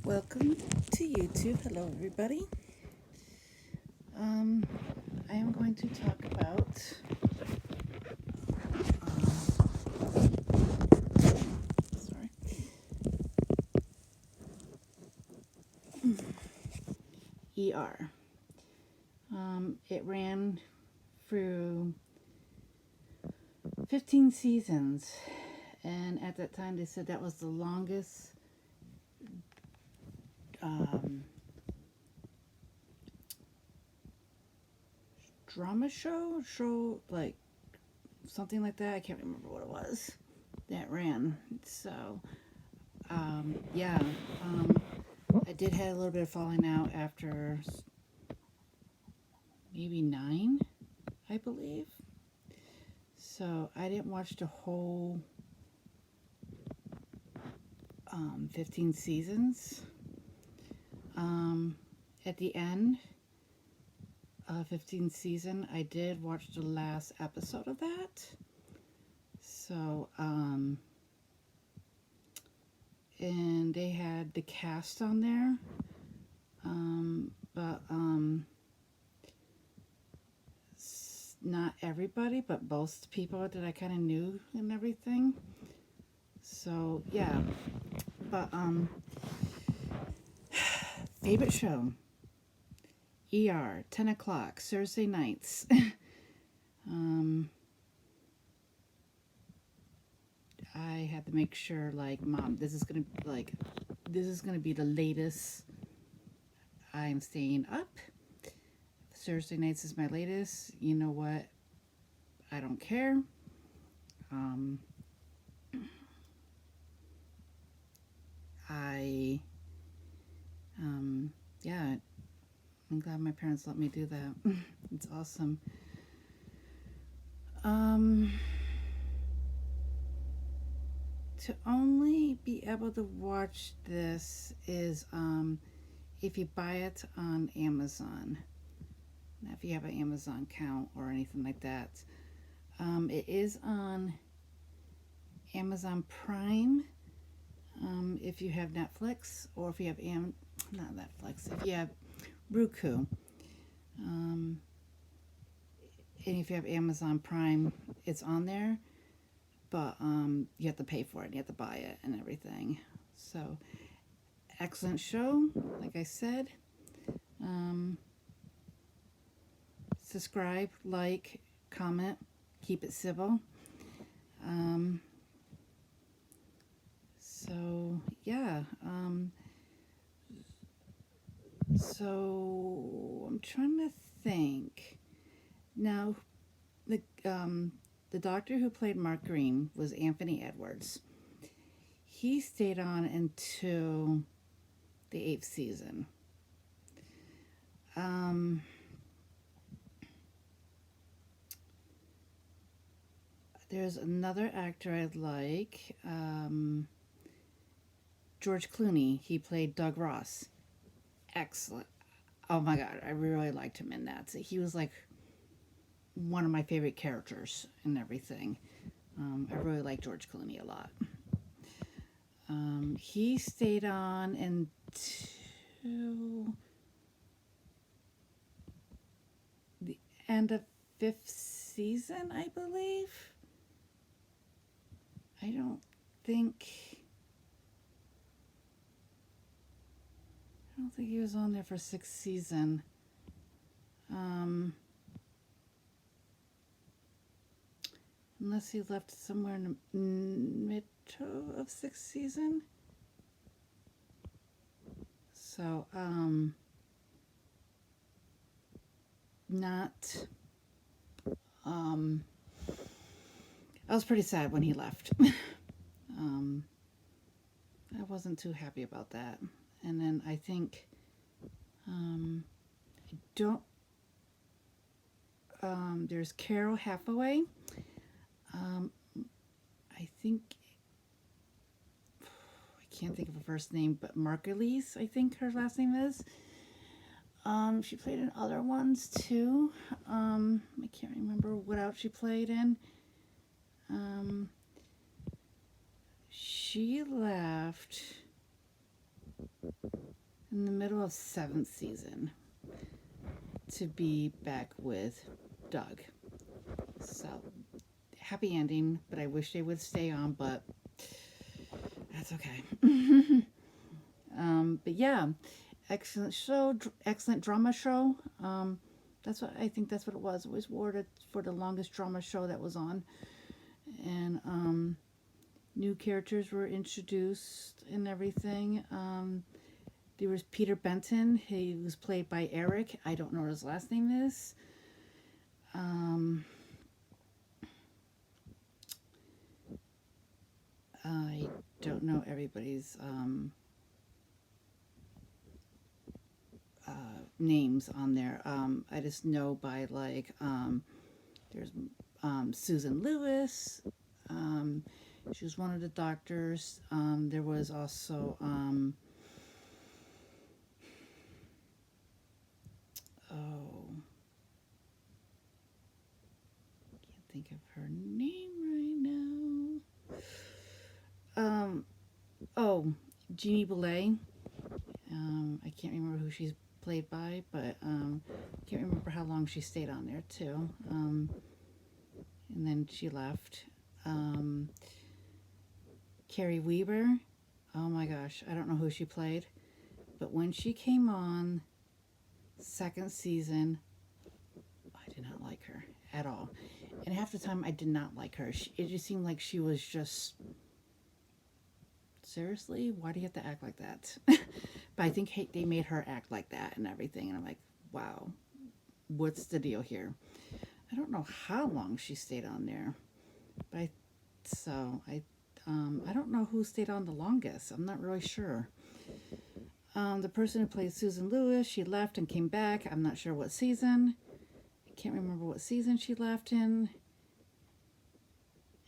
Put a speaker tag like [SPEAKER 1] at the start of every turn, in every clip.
[SPEAKER 1] Welcome to YouTube. Hello, everybody. I am going to talk about sorry, ER. It ran through 15 seasons, and at that time they said that was the longest drama show like something like that. I can't remember what it was that ran. So yeah, I did have a little bit of falling out after maybe 9, I believe. So I didn't watch the whole 15 seasons. At the end of 15th season, I did watch the last episode of that. So, and they had the cast on there, but not everybody, but most people that I kind of knew and everything. So yeah, but favorite show, ER, 10 o'clock, Thursday nights. I had to make sure, like, Mom, this is gonna be the latest I'm staying up. Thursday nights is my latest. You know what? I don't care. Yeah, I'm glad my parents let me do that. It's awesome. To only be able to watch this is if you buy it on Amazon. Now, if you have an Amazon account or anything like that. It is on Amazon Prime. If you have Netflix, or if you have not Netflix, if you have Roku, and if you have Amazon Prime, it's on there, but you have to pay for it, you have to buy it and everything. So, excellent show, like I said. Subscribe, like, comment, keep it civil. So yeah, so I'm trying to think. Now, the doctor who played Mark Green was Anthony Edwards. He stayed on until the 8th season. There's another actor I'd like. George Clooney. He played Doug Ross. Excellent. Oh my God, I really liked him in that. So he was like one of my favorite characters and everything. I really like George Clooney a lot. He stayed on until the end of 5th season, I believe. I don't think he was on there for 6th season. Unless he left somewhere in the middle of 6th season. So, not, I was pretty sad when he left. I wasn't too happy about that. And then I think, there's Carol Hathaway. I think, I can't think of her first name, but Margulies, I think her last name is. She played in other ones too. I can't remember what else she played in. She left in the middle of 7th season to be back with Doug. So happy ending, but I wish they would stay on, but that's okay. But yeah, excellent show, excellent drama show. That's what I think. That's what it was. It was awarded for the longest drama show that was on, and new characters were introduced and everything. There was Peter Benton. He was played by Eric. I don't know what his last name is. I don't know everybody's names on there. I just know by like there's Susan Lewis. She was one of the doctors. There was also can't think of her name right now. Jeannie Belay. I can't remember who she's played by, but can't remember how long she stayed on there too. And then she left. Carrie Weaver. Oh my gosh, I don't know who she played, but when she came on 2nd season, I did not like her at all. And half the time I did not like her. It just seemed like she was just, seriously, why do you have to act like that? But I think they made her act like that and everything, and I'm like, wow, what's the deal here? I don't know how long she stayed on there, but I don't know who stayed on the longest. I'm not really sure. The person who played Susan Lewis, she left and came back. I'm not sure what season. I can't remember what season she left in.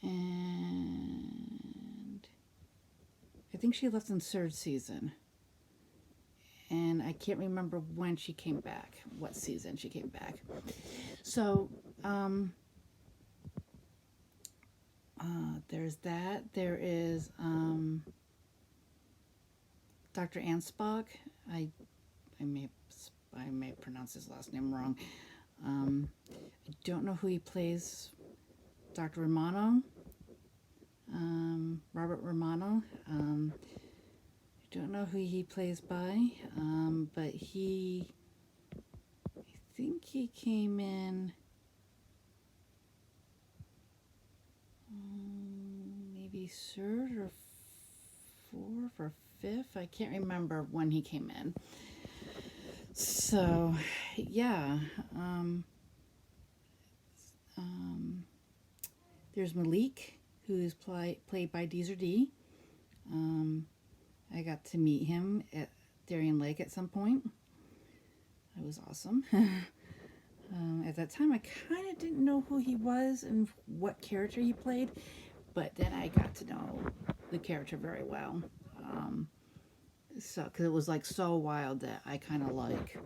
[SPEAKER 1] And I think she left in 3rd season. And I can't remember when she came back, what season she came back. So, there's that. There is Dr. Ansbach. I may have pronounced his last name wrong. I don't know who he plays. Dr. Romano. Robert Romano. I don't know who he plays by, but I think he came in maybe 3rd or 4th or 5th. I can't remember when he came in. So, yeah. There's Malik, who's played by Deezer D. I got to meet him at Darien Lake at some point. It was awesome. At that time, I kind of didn't know who he was and what character he played, but then I got to know the character very well. So, because it was like so wild that I kind of like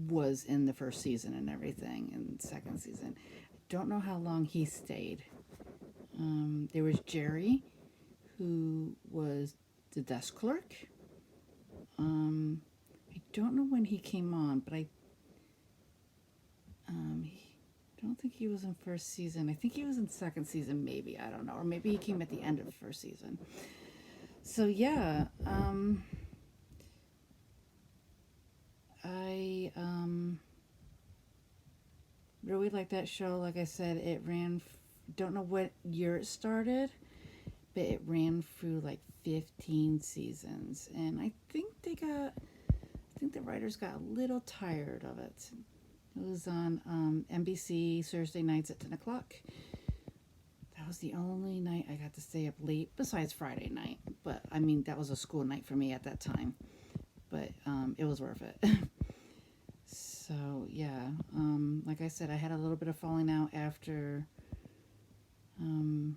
[SPEAKER 1] was in the 1st season and everything, and 2nd season. I don't know how long he stayed. There was Jerry, who was the desk clerk. I don't know when he came on, but I don't think he was in 1st season. I think he was in 2nd season, maybe. I don't know. Or maybe he came at the end of the 1st season. So, yeah. I really like that show. Like I said, it ran, don't know what year it started, but it ran through like 15 seasons. And I think the writers got a little tired of it. It was on NBC Thursday nights at 10 o'clock. That was the only night I got to stay up late, besides Friday night. But, I mean, that was a school night for me at that time. But it was worth it. So, yeah. Like I said, I had a little bit of falling out after the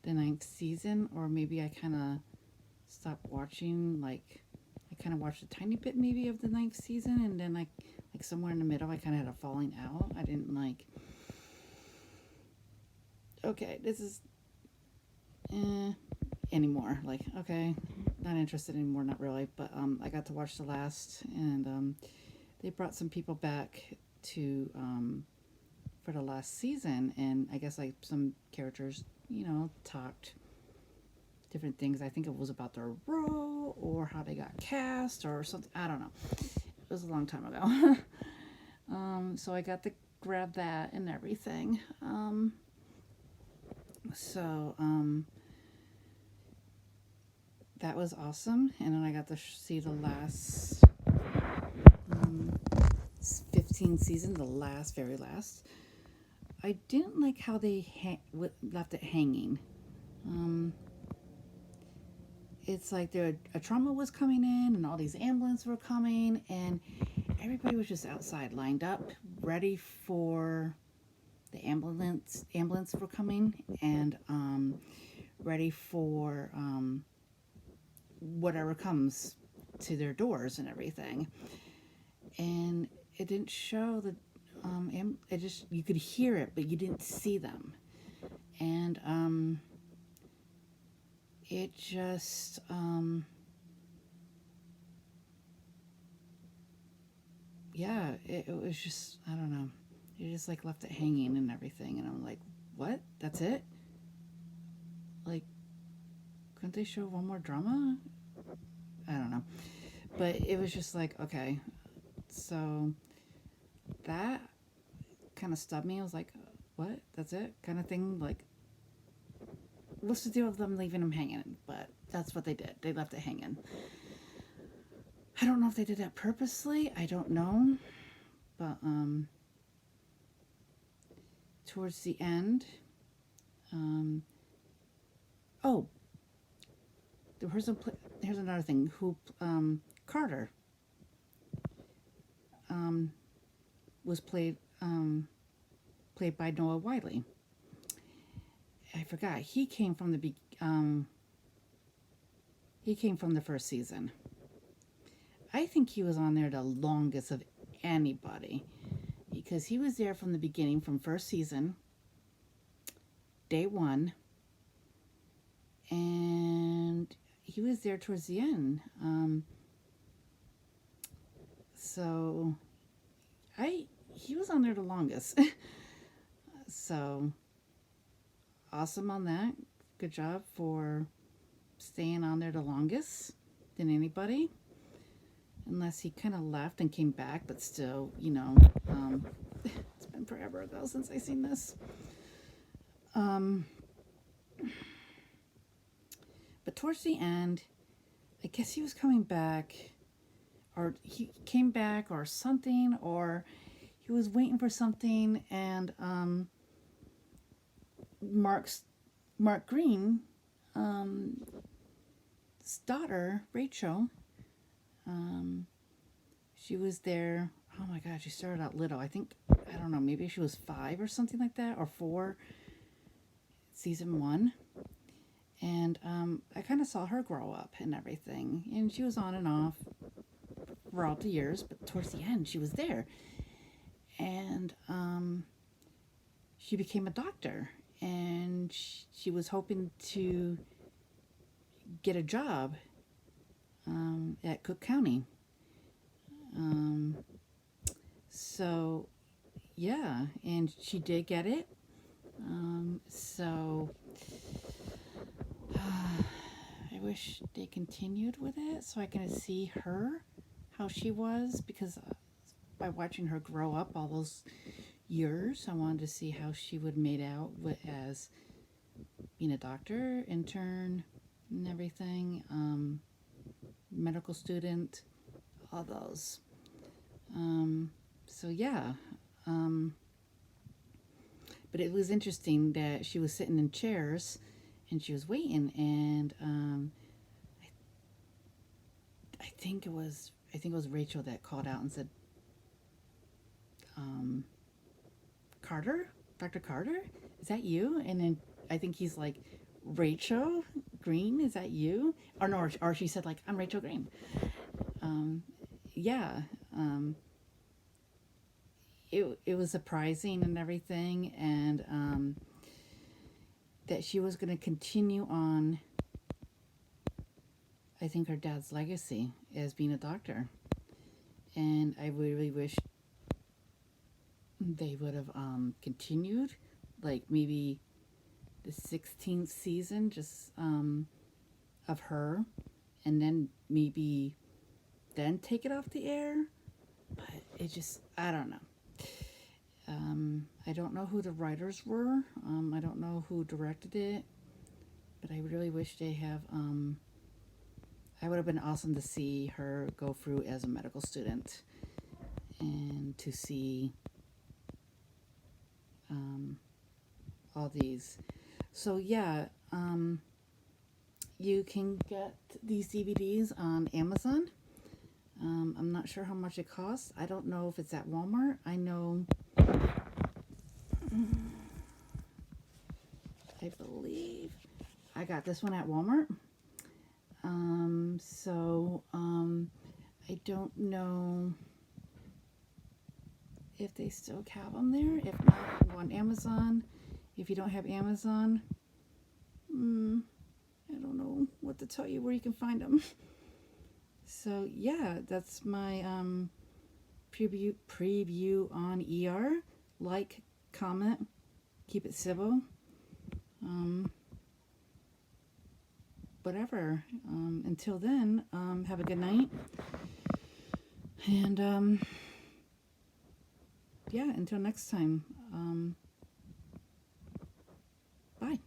[SPEAKER 1] 9th season. Or maybe I kind of stopped watching, like, I kind of watched a tiny bit maybe of the 9th season. And then, like somewhere in the middle, I kind of had a falling out. I didn't like, okay, this is anymore. Like, okay, not interested anymore, not really. But I got to watch the last, and they brought some people back to for the last season, and I guess like some characters, talked different things. I think it was about their role or how they got cast or something. I don't know. It was a long time ago. So I got to grab that and everything. So that was awesome. And then I got to see the last 15 season, the last, very last. I didn't like how they left it hanging. It's like a trauma was coming in, and all these ambulances were coming, and everybody was just outside, lined up, ready for the ambulance were coming, and ready for whatever comes to their doors and everything. And it didn't show the it just, you could hear it, but you didn't see them. And it just yeah, it was just, I don't know, it just like left it hanging and everything, and I'm like, what, that's it? Like, couldn't they show one more drama? I don't know, but it was just like, okay, so that kind of stubbed me. I was like, what, that's it, kind of thing. Like, what's the deal with them leaving him hanging? But that's what they did, they left it hanging. I don't know if they did that purposely, I don't know, but towards the end, oh, here's another thing. Who Carter was played by Noah Wiley. I forgot, he came from the first season. I think he was on there the longest of anybody, because he was there from the beginning, from first season, day one, and he was there towards the end. So he was on there the longest. So awesome on that. Good job for staying on there the longest than anybody. Unless he kind of left and came back, but still, it's been forever ago since I seen this. But towards the end, I guess he was coming back, or he came back, or something, or he was waiting for something, and Mark Green, his daughter Rachel, she was there. Oh my God, she started out little. I think, I don't know, maybe she was 5 or something like that, or 4, season 1. And I kind of saw her grow up and everything. And she was on and off throughout the years, but towards the end, she was there. And she became a doctor. And she was hoping to get a job at Cook County. So, yeah, and she did get it. So, I wish they continued with it so I can see her, how she was, because by watching her grow up all those years, I wanted to see how she would made out as being a doctor, intern, and everything, medical student, all those. So yeah, but it was interesting that she was sitting in chairs and she was waiting, and I think it was Rachel that called out and said, Carter, Dr. Carter, is that you? And then I think he's like, Rachel Green, is that you? Or no, or she said like, I'm Rachel Green. Yeah. It was surprising and everything, and that she was going to continue on, I think, her dad's legacy as being a doctor. And I really wish they would have continued, like maybe the 16th season, just of her, and then maybe then take it off the air. But it just, I don't know. I don't know who the writers were. I don't know who directed it, but I really wish they have. I would have been awesome to see her go through as a medical student, and to see all these. So yeah, you can get these DVDs on Amazon. I'm not sure how much it costs. I don't know if it's at Walmart. I know, I believe I got this one at Walmart. I don't know if they still have them there. If not, go on Amazon. If you don't have Amazon, I don't know what to tell you where you can find them. So yeah, that's my preview on ER. Like, comment, keep it civil. Whatever. Until then, have a good night. And yeah, until next time. Bye.